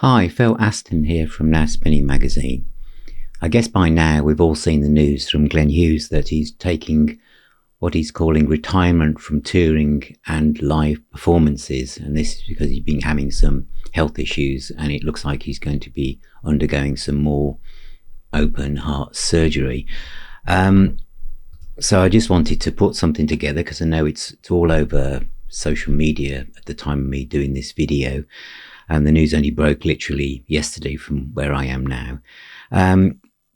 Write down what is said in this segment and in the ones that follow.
Hi, Phil Aston here from Now Spinning magazine. I guess by now we've all seen the news from Glenn Hughes that he's taking what he's calling retirement from touring and live performances, and this is because he's been having some health issues and it looks like he's going to be undergoing some more open heart surgery. So I just wanted to put something together because I know it's all over social media at the time of me doing this video, and the news only broke literally yesterday from where I am now.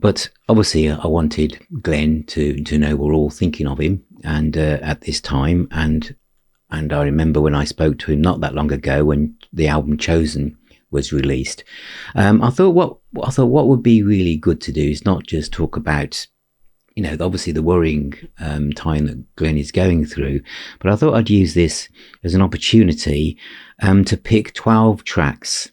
But obviously I wanted Glenn to know we're all thinking of him and at this time, and I remember when I spoke to him not that long ago when the album Chosen was released. I thought what would be really good to do is not just talk about, you know, obviously the worrying time that Glenn is going through, but I thought I'd use this as an opportunity to pick 12 tracks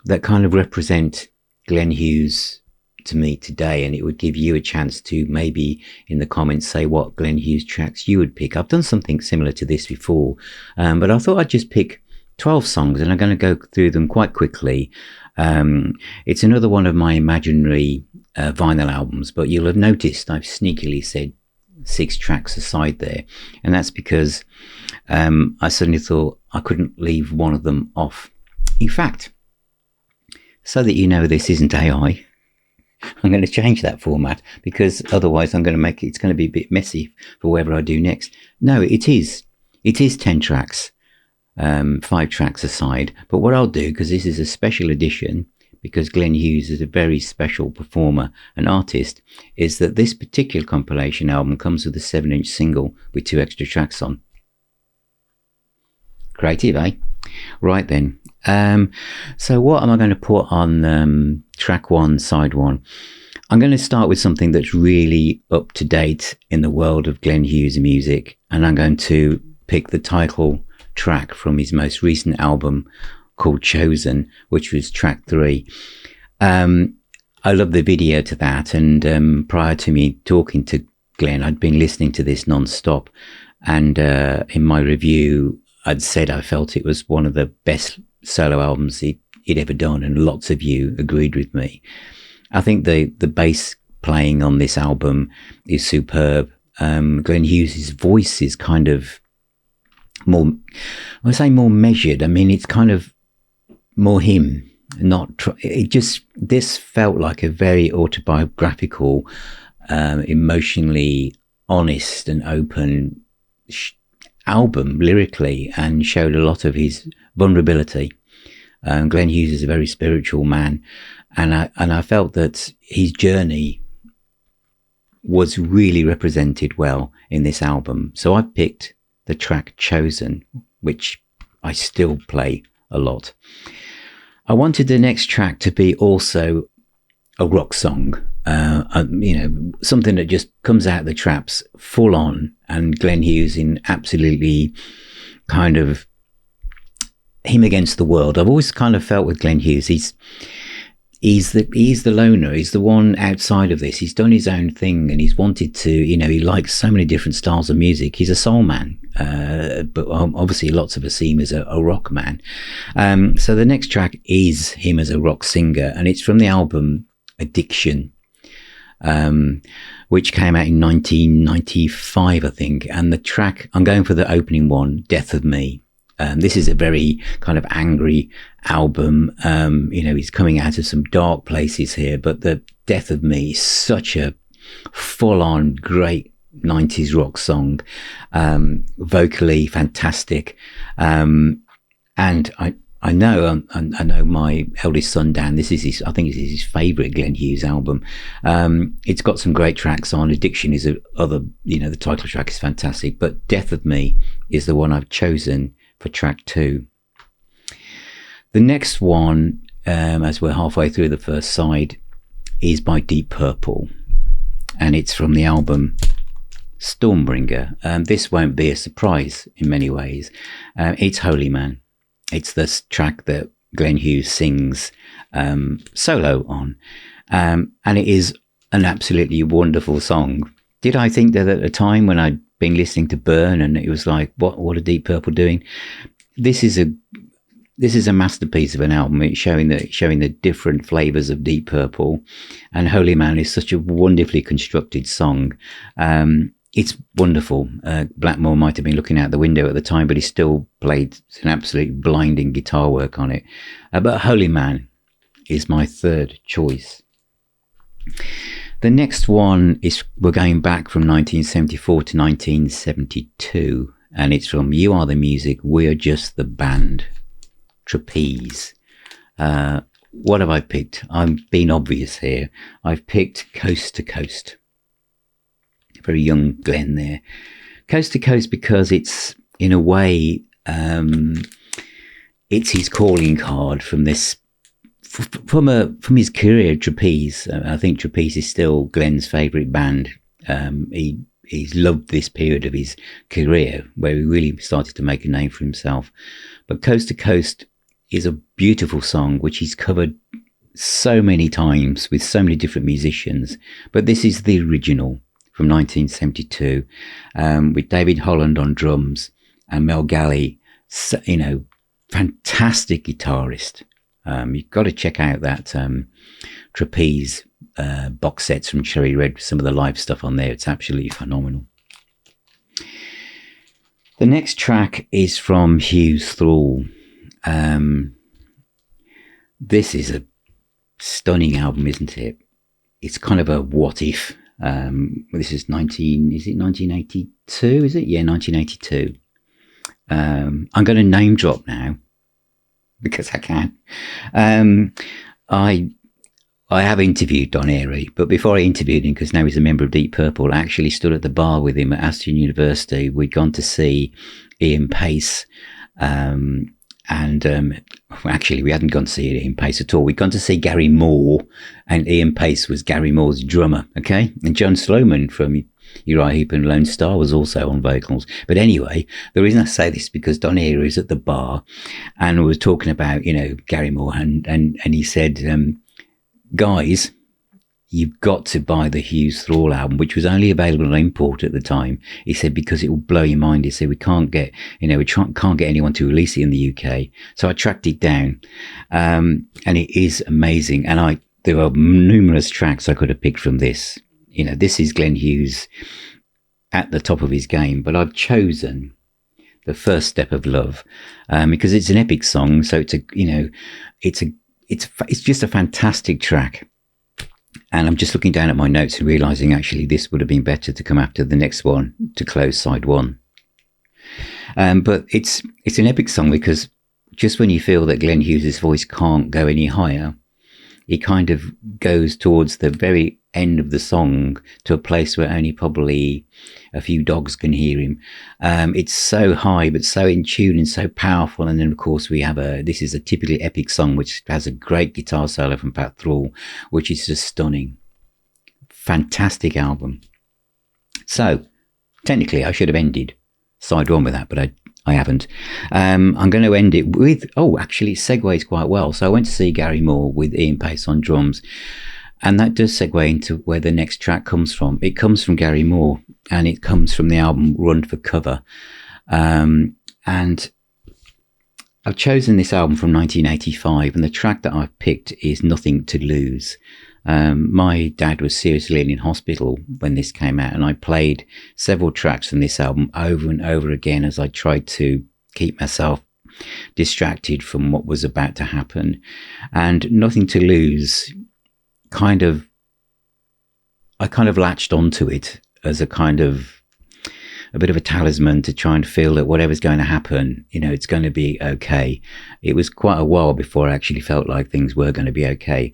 that kind of represent Glenn Hughes to me today, and it would give you a chance to maybe in the comments say what Glenn Hughes tracks you would pick. I've done something similar to this before, but I thought I'd just pick 12 songs and I'm going to go through them quite quickly. It's another one of my imaginary vinyl albums, but you'll have noticed I've sneakily said 6 tracks aside there, and that's because I suddenly thought I couldn't leave one of them off. In fact, so that you know this isn't AI, I'm going to change that format because otherwise I'm going to make it's going to be a bit messy for whatever I do next. No, it is 10 tracks, 5 tracks aside. But what I'll do, because this is a special edition, because Glenn Hughes is a very special performer and artist, is that this particular compilation album comes with a 7-inch single with 2 extra tracks on. Creative, eh? Right then. So what am I going to put on track 1, side 1? I'm going to start with something that's really up to date in the world of Glenn Hughes music, and I'm going to pick the title track from his most recent album called Chosen, which was track 3. I love the video to that, and prior to me talking to Glenn, I'd been listening to this non-stop, and in my review I'd said I felt it was one of the best solo albums he'd ever done, and lots of you agreed with me. I think the bass playing on this album is superb. Glenn Hughes' voice is kind of more, I would say more measured. I mean, it's kind of more him, this felt like a very autobiographical, emotionally honest and open album lyrically, and showed a lot of his vulnerability. Glenn Hughes is a very spiritual man, and I felt that his journey was really represented well in this album. So I picked the track Chosen, which I still play a lot. I wanted the next track to be also a rock song, something that just comes out the traps full on, and Glenn Hughes in absolutely kind of him against the world. I've always kind of felt with Glenn Hughes, he's the loner. He's the one outside of this. He's done his own thing, and he's wanted to, he likes so many different styles of music. He's a soul man, but obviously lots of us see him as a rock man. So the next track is him as a rock singer, and it's from the album Addiction, which came out in 1995, I think. And the track, I'm going for the opening one, Death of Me. This is a very kind of angry album. He's coming out of some dark places here, but the Death of Me is such a full-on great 90s rock song, vocally fantastic. And I know my eldest son Dan, I think this is his favorite Glenn Hughes album. It's got some great tracks on. Addiction is the title track is fantastic, but Death of Me is the one I've chosen for track 2. The next one, as we're halfway through the first side, is by Deep Purple, and it's from the album Stormbringer. This won't be a surprise in many ways. It's Holy Man. It's this track that Glenn Hughes sings solo on, and it is an absolutely wonderful song. Did I think that at the time when I'd been listening to Burn and it was like, what are Deep Purple doing? This is this is a masterpiece of an album. It's showing the different flavors of Deep Purple, and Holy Man is such a wonderfully constructed song. It's wonderful. Blackmore might have been looking out the window at the time, but he still played an absolute blinding guitar work on it. But Holy Man is my third choice. The next one is, we're going back from 1974 to 1972, and it's from You Are the Music, We're Just the Band, Trapeze. What have I picked? I'm being obvious here. I've picked Coast to Coast. Very young Glenn there. Coast to Coast because it's, in a way, it's his calling card from this, from his career, Trapeze. I think Trapeze is still Glenn's favourite band. He's loved this period of his career where he really started to make a name for himself. But Coast to Coast is a beautiful song which he's covered so many times with so many different musicians. But this is the original from 1972, with David Holland on drums and Mel Galley, fantastic guitarist. You've got to check out that Trapeze box sets from Cherry Red, some of the live stuff on there. It's absolutely phenomenal. The next track is from Hughes Thrall. This is a stunning album, isn't it? It's kind of a what if. This is 1982, is it? Yeah, 1982. I'm going to name drop now because I can. I have interviewed Don Airey, but before I interviewed him, because now he's a member of Deep Purple, I actually stood at the bar with him at Aston University. We'd gone to see Ian Pace, actually, we hadn't gone to see Ian Pace at all. We'd gone to see Gary Moore, and Ian Pace was Gary Moore's drummer, okay? And John Sloman from Uriah Heep and Lone Star was also on vocals. But anyway, the reason I say this is because Don Airey is at the bar, and we were talking about, Gary Moore, and he said, guys, you've got to buy the Hughes Thrall album, which was only available on import at the time. He said, because it will blow your mind. He said, we can't get, can't get anyone to release it in the UK. So I tracked it down. And it is amazing. And there are numerous tracks I could have picked from this. This is Glenn Hughes at the top of his game, but I've chosen The First Step of Love, because it's an epic song. So it's just a fantastic track. And I'm just looking down at my notes and realising actually this would have been better to come after the next one to close side one. But it's an epic song because just when you feel that Glenn Hughes' voice can't go any higher, he kind of goes towards the very end of the song to a place where only probably a few dogs can hear him. It's so high but so in tune and so powerful. And then of course we have this is a typically epic song which has a great guitar solo from Pat Thrall, which is just stunning. Fantastic album. So technically I should have ended side one with that, but I haven't. I'm going to end it with, actually it segues quite well. So I went to see Gary Moore with Ian Pace on drums, and that does segue into where the next track comes from. It comes from Gary Moore, and it comes from the album Run for Cover. And I've chosen this album from 1985, and the track that I've picked is Nothing to Lose. My dad was seriously ill in hospital when this came out, and I played several tracks from this album over and over again as I tried to keep myself distracted from what was about to happen. And Nothing to Lose I kind of latched onto it as a bit of a talisman to try and feel that whatever's going to happen, it's going to be okay. It was quite a while before I actually felt like things were going to be okay.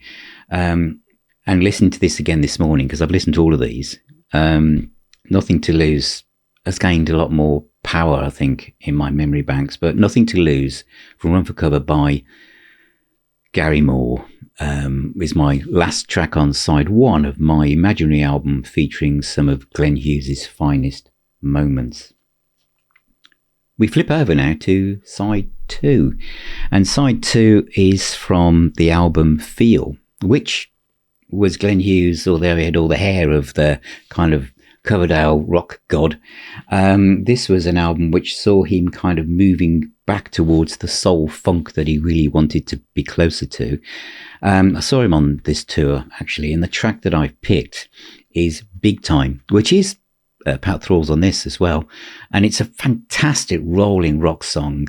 And listening to this again this morning, because I've listened to all of these, Nothing to Lose has gained a lot more power, I think, in my memory banks. But Nothing to Lose from Run for Cover by Gary Moore is my last track on side one of my imaginary album featuring some of Glenn Hughes' finest moments. We flip over now to side two, and side two is from the album Feel, which was Glenn Hughes, although he had all the hair of the kind of Coverdale rock god. This was an album which saw him kind of moving back towards the soul funk that he really wanted to be closer to. I saw him on this tour, actually, and the track that I've picked is Big Time, which is Pat Thrall's on this as well. And it's a fantastic rolling rock song.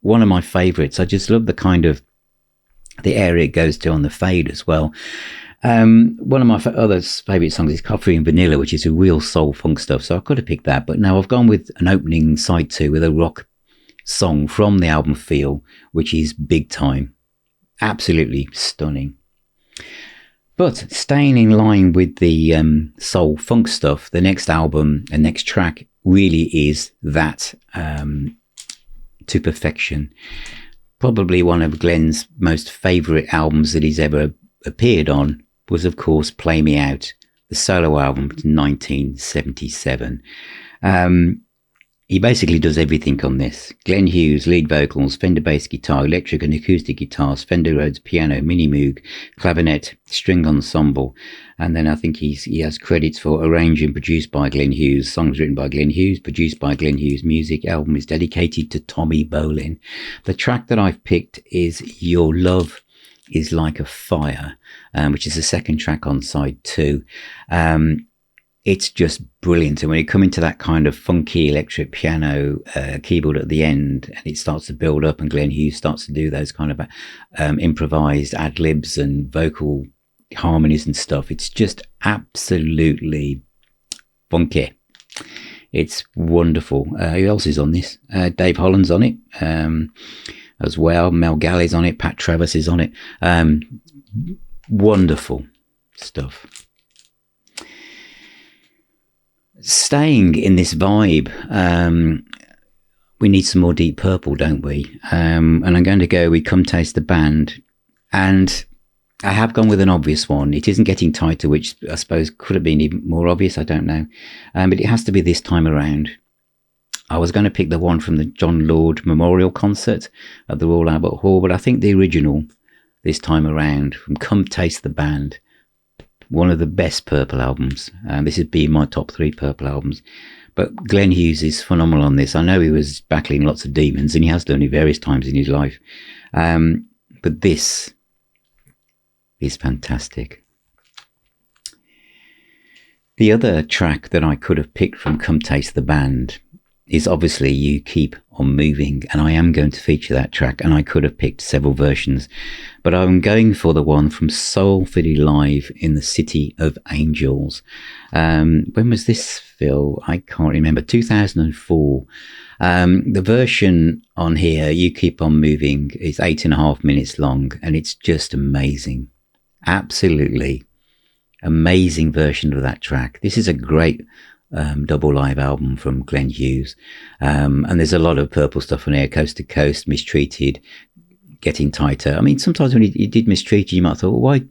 One of my favorites. I just love the kind of the area it goes to on the fade as well. One of my other favourite songs is Coffee and Vanilla, which is a real soul funk stuff. So I could have picked that. But now I've gone with an opening side 2 with a rock song from the album Feel, which is Big Time. Absolutely stunning. But staying in line with the soul funk stuff, the next album and next track really is that To Perfection. Probably one of Glenn's most favourite albums that he's ever appeared on was, of course, Play Me Out, the solo album from 1977. He basically does everything on this. Glenn Hughes, lead vocals, Fender bass guitar, electric and acoustic guitars, Fender Rhodes piano, mini Moog, clavinet, string ensemble. And then I think he has credits for arranged and produced by Glenn Hughes, songs written by Glenn Hughes, produced by Glenn Hughes Music. Album is dedicated to Tommy Bolin. The track that I've picked is Your Love Is Like a Fire, which is the second track on side 2. It's just brilliant. And when you come into that kind of funky electric piano keyboard at the end, and it starts to build up, and Glenn Hughes starts to do those kind of improvised ad-libs and vocal harmonies and stuff, it's just absolutely funky. It's wonderful. Who else is on this? Dave Holland's on it as well. Mel Galley's on it. Pat Travis is on it. Wonderful stuff. Staying in this vibe, we need some more Deep Purple, don't we? And I'm going to go with Come Taste the Band. And I have gone with an obvious one. It isn't Getting Tighter, which I suppose could have been even more obvious. I don't know. But it has to be This Time Around. I was going to pick the one from the John Lord Memorial Concert at the Royal Albert Hall, but I think the original, This Time Around, from Come Taste the Band, one of the best Purple albums. This would be my top 3 Purple albums. But Glenn Hughes is phenomenal on this. I know he was battling lots of demons, and he has done it various times in his life. But this is fantastic. The other track that I could have picked from Come Taste the Band is obviously You Keep On Moving, and I am going to feature that track, and I could have picked several versions, but I'm going for the one from Soulfully Live in the City of Angels. When was this, Phil? I can't remember. 2004. The version on here, You Keep On Moving, is 8.5 minutes long, and it's just amazing. Absolutely amazing version of that track. This is a great double live album from Glenn Hughes, and there's a lot of Purple stuff on here. Coast to Coast, Mistreated, Getting Tighter. I mean, sometimes when he did Mistreated, you might have thought, well, why,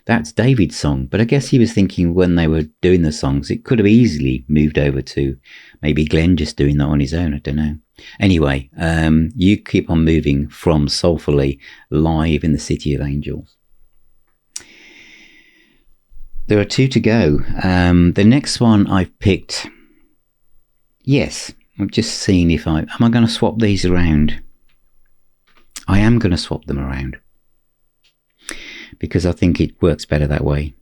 that's David's song. But I guess he was thinking when they were doing the songs, it could have easily moved over to maybe Glenn just doing that on his own. I don't know. Anyway, You Keep On Moving from Soulfully Live in the City of Angels. There are 2 to go. The next one I've picked, yes, I'm just seeing if am I going to swap these around? I am going to swap them around because I think it works better that way.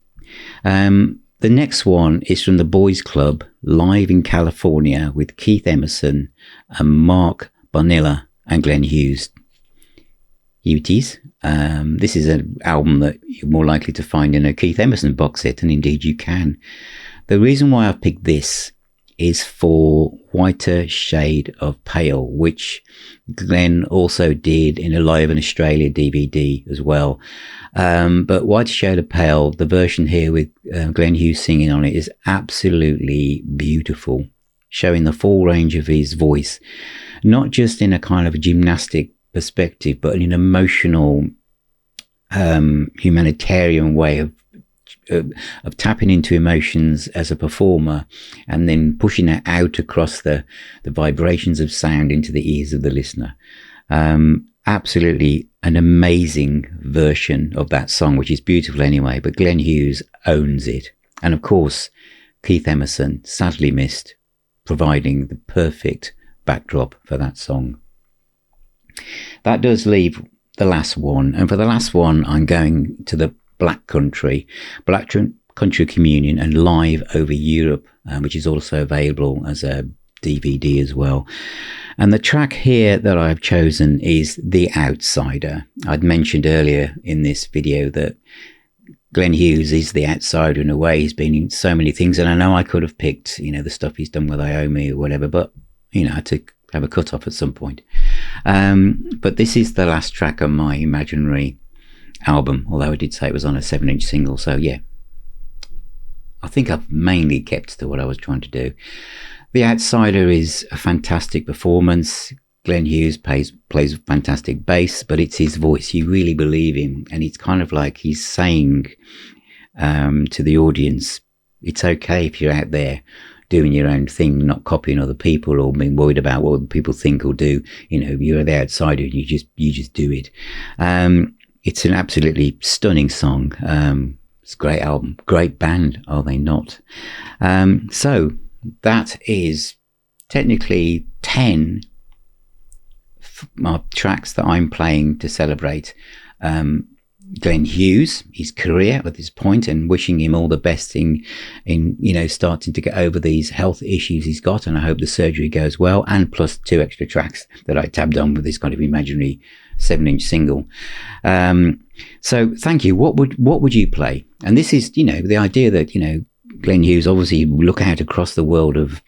The next one is from the Boys Club, live in California with Keith Emerson and Mark Bonilla and Glenn Hughes. Beauties. This is an album that you're more likely to find in a Keith Emerson box set, and indeed you can. The reason why I've picked this is for Whiter Shade of Pale, which Glenn also did in a Live in Australia DVD as well. But Whiter Shade of Pale, the version here with Glenn Hughes singing on it, is absolutely beautiful, showing the full range of his voice, not just in a kind of a gymnastic perspective, but in an emotional, humanitarian way of tapping into emotions as a performer and then pushing that out across the vibrations of sound into the ears of the listener. Absolutely an amazing version of that song, which is beautiful anyway, but Glenn Hughes owns it. And of course, Keith Emerson, sadly missed, providing the perfect backdrop for that song. That does leave the last one. And for the last one, I'm going to the Black Country Communion and Live Over Europe, which is also available as a DVD as well. And the track here that I've chosen is The Outsider. I'd mentioned earlier in this video that Glenn Hughes is the outsider in a way. He's been in so many things, and I know I could have picked, the stuff he's done with Iommi or whatever, but, I had to have a cut off at some point. But this is the last track on my Imaginary album, although I did say it was on a 7-inch single. So yeah, I think I've mainly kept to what I was trying to do. The Outsider is a fantastic performance. Glenn Hughes plays fantastic bass, but it's his voice. You really believe him. And it's kind of like he's saying to the audience, it's okay if you're out there doing your own thing, not copying other people or being worried about what other people think or do. You're the outsider and you just do it. It's an absolutely stunning song. It's a great album, great band, are they not? So that is technically 10 tracks that I'm playing to celebrate Glenn Hughes, his career at this point, and wishing him all the best in starting to get over these health issues he's got. And I hope the surgery goes well, and plus 2 extra tracks that I tabbed on with this kind of imaginary 7-inch single. So thank you. What would you play? And this is, the idea that, Glenn Hughes, obviously look out across the world of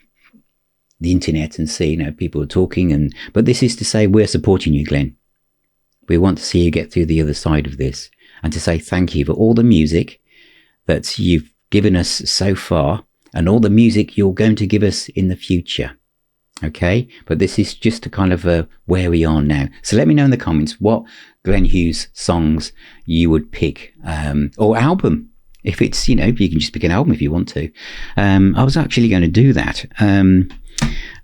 the internet and see, people are talking, but this is to say we're supporting you, Glenn. We want to see you get through the other side of this, and to say thank you for all the music that you've given us so far and all the music you're going to give us in the future. Okay, but this is just a kind of where we are now. So let me know in the comments what Glenn Hughes songs you would pick, or album. If it's, you can just pick an album if you want to. I was actually going to do that.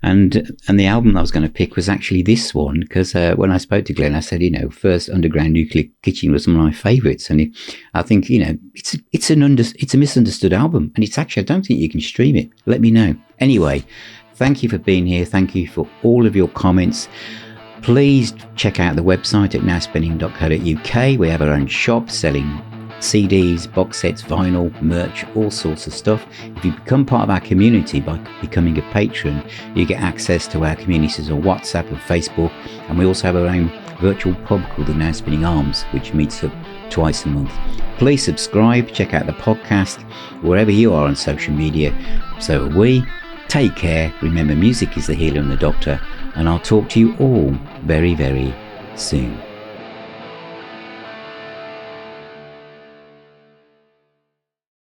And the album that I was going to pick was actually this one, because when I spoke to Glenn, I said, First Underground Nuclear Kitchen was one of my favourites, and I think it's a misunderstood album, and it's actually, I don't think you can stream it. Let me know. Anyway, thank you for being here. Thank you for all of your comments. Please check out the website at nowspinning.co.uk. We have our own shop selling CDs, box sets, vinyl, merch, all sorts of stuff. If you become part of our community by becoming a patron, you get access to our communities on WhatsApp and Facebook, and we also have our own virtual pub called the Now Spinning Arms, which meets up twice a month. Please subscribe, check out the podcast wherever you are on social media. So are we. Take care. Remember, music is the healer and the doctor, and I'll talk to you all very, very soon.